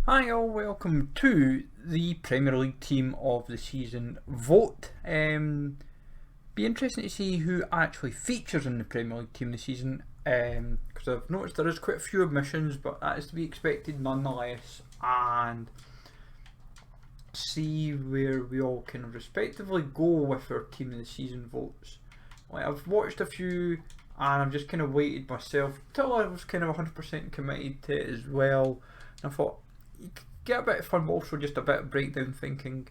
Hi all, welcome to the Premier League team of the season vote. Be interesting to see who actually features in the Premier League team this season, because I've noticed there is quite a few omissions, but that is to be expected nonetheless, and see where we all kind of respectively go with our team of the season votes. I've watched a few and I've just kind of waited myself till I was kind of 100% committed to it as well, and I thought you could get a bit of fun but also just a bit of breakdown thinking,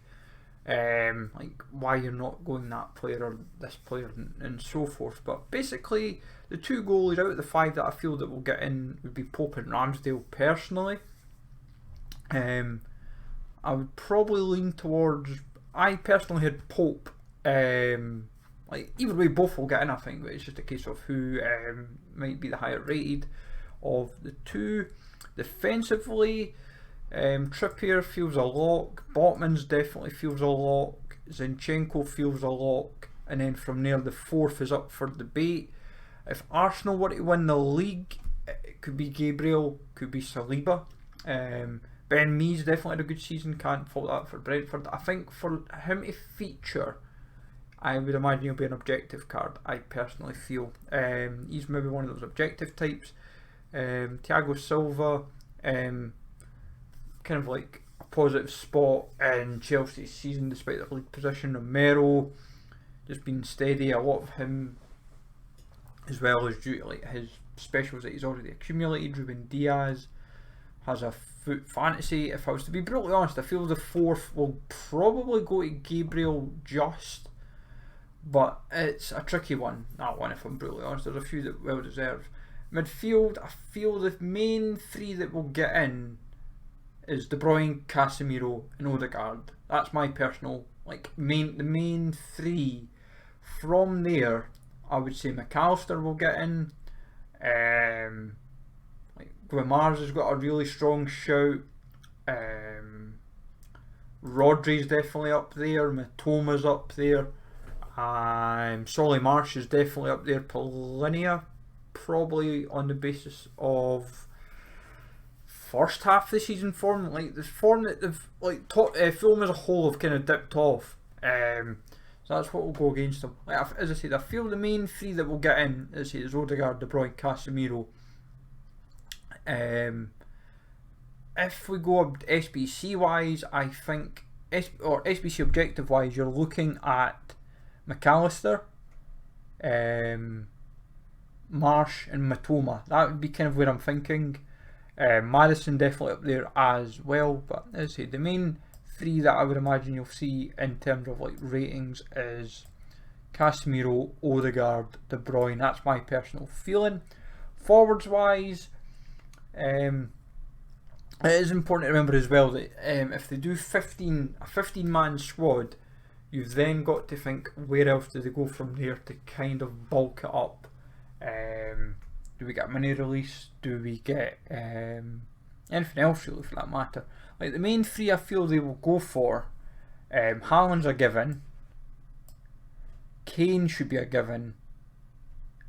like why you're not going that player or this player and so forth. But basically the two goalies out of the five that I feel that will get in would be Pope and Ramsdale personally. I would probably lean towards, I personally had Pope, like either way both will get in I think, but it's just a case of who might be the higher rated of the two. Defensively, Trippier feels a lock, Botman's definitely feels a lock, Zinchenko feels a lock, and then from there the fourth is up for debate. If Arsenal were to win the league, it could be Gabriel, could be Saliba. Ben Mee's definitely had a good season, can't fault that for Brentford. I think for him to feature, I would imagine he'll be an objective card, I personally feel. He's maybe one of those objective types. Thiago Silva, kind of like a positive spot in Chelsea's season despite the league position. Romero, just been steady. A lot of him as well is due to like his specials that he's already accumulated. Ruben Diaz has a foot fantasy. If I was to be brutally honest, I feel the fourth will probably go to Gabriel just, but it's a tricky one, that one, if I'm brutally honest. There's a few that well deserved. Midfield, I feel the main three that will get in is De Bruyne, Casemiro and Odegaard. That's my personal, like, the main three. From there, I would say McAllister will get in. Like Guimaraes has got a really strong shout. Rodri's definitely up there. Matoma's up there. Solly Marsh is definitely up there. Polinia, probably on the basis of first half of the season form, like the form that they've like Fulham as a whole have kind of dipped off. So that's what will go against them. Like, as I said, I feel the main three that will get in, as I say, is Odegaard, De Bruyne, Casemiro. If we go SBC wise, I think or SBC objective wise, you're looking at McAllister, Marsh and Matoma. That would be kind of where I'm thinking. Madison definitely up there as well, but as I say, the main three that I would imagine you'll see in terms of like ratings is Casemiro, Odegaard, De Bruyne. That's my personal feeling. Forwards wise, it is important to remember as well that if they do a 15-man squad, you've then got to think where else do they go from there to kind of bulk it up. Do we get a mini release? Do we get anything else really for that matter? Like the main three I feel they will go for, Haaland's a given, Kane should be a given,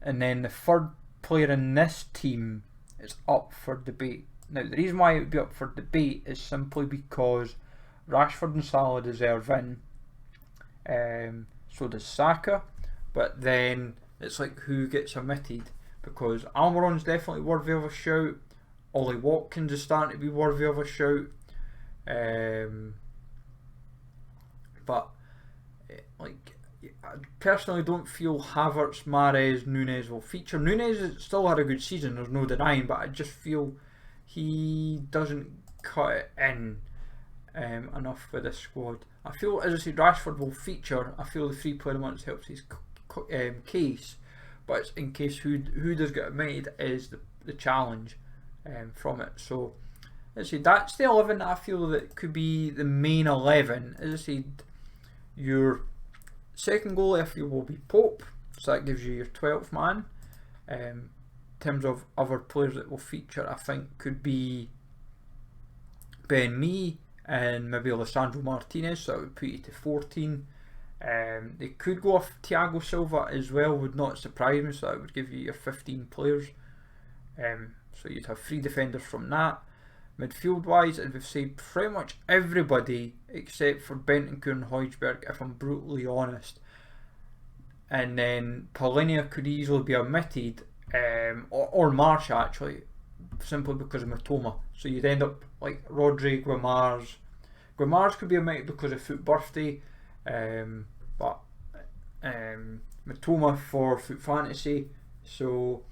and then the third player in this team is up for debate. Now the reason why it would be up for debate is simply because Rashford and Salah deserve in, so does Saka, but then it's like who gets omitted, because Almiron's definitely worthy of a shout. Ollie Watkins is starting to be worthy of a shout. But like, I personally don't feel Havertz, Mahrez, Nunez will feature. Nunez still had a good season, there's no denying, but I just feel he doesn't cut it in enough for this squad. I feel, as I said, Rashford will feature. I feel the 3-player months helps his case, but it's in case who does get made is the challenge from it. So let's see, that's the 11 that I feel that could be the main 11. As I said, your second goalie I feel will be Pope, so that gives you your 12th man. In terms of other players that will feature, I think could be Ben Mee and maybe Alessandro Martinez, so that would put you to 14. They could go off Thiago Silva as well, would not surprise me, so that would give you your 15 players. So you'd have 3 defenders from that. Midfield wise, and we've said pretty much everybody except for Bentancur and Højbjerg, if I'm brutally honest. And then Palhinha could easily be omitted, or Marsh actually, simply because of Matoma. So you'd end up like Rodri, Guimaraes. Guimaraes could be omitted because of foot birthday, but Matoma for foot fantasy. So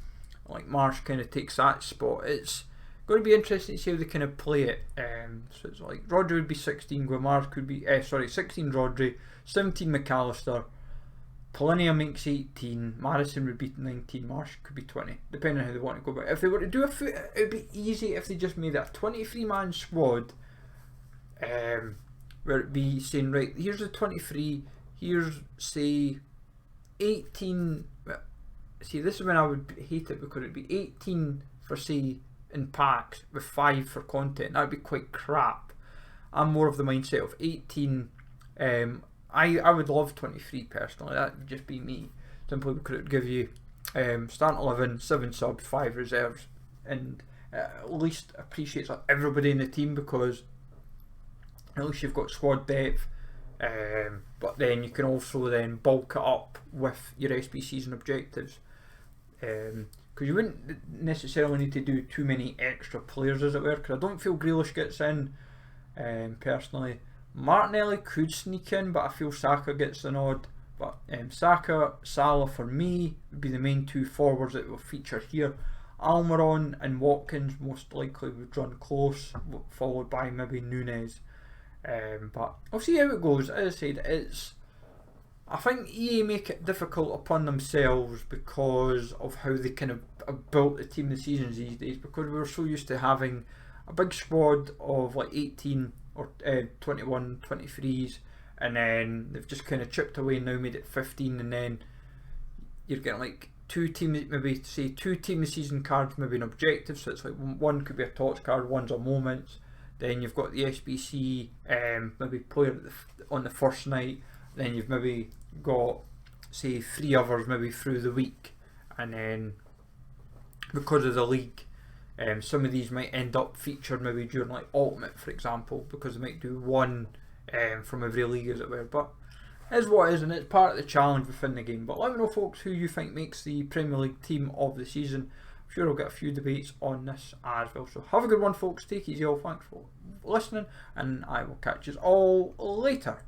like Marsh kind of takes that spot. It's going to be interesting to see how they kind of play it. So it's like Rodri would be 16, Guimaraes could be 16 Rodri, 17 McAllister, Palhinha makes 18, Maddison would be 19, Marsh could be 20, depending on how they want to go. But if they were to do a foot, it would be easy if they just made it a 23-man squad, where it'd be saying, right, here's the 23, here's say 18. See, this is when I would hate it, because it'd be 18 for say in packs with 5 for content. That would be quite crap. I'm more of the mindset of 18. I would love 23 personally. That would just be me, simply because it would give you starting 11, 7 subs, 5 reserves, and at least appreciates like everybody in the team, because at least you've got squad depth. But then you can also then bulk it up with your SBCs and objectives, because you wouldn't necessarily need to do too many extra players, as it were, because I don't feel Grealish gets in personally. Martinelli could sneak in, but I feel Saka gets the nod. But Saka, Salah for me would be the main 2 forwards that will feature here. Almiron and Watkins most likely would run close, followed by maybe Nunez. But I'll see how it goes. As I said, I think EA make it difficult upon themselves because of how they kind of built the team this season these days, because we were so used to having a big squad of like 18 or 21, 23s, and then they've just kind of chipped away and now made it 15, and then you're getting like 2 team, maybe say 2 team of the season cards, maybe an objective, so it's like one could be a TOTS card, one's a moments. Then you've got the SBC, maybe player on the first night. Then you've maybe got say 3 others maybe through the week, and then because of the league, some of these might end up featured maybe during like Ultimate, for example, because they might do 1 from every league, as it were. But it is what it is, and it's part of the challenge within the game. But let me know, folks, who you think makes the Premier League team of the season. I'm sure I'll get a few debates on this as well. So have a good one, folks. Take it easy all. Thanks for listening, and I will catch you all later.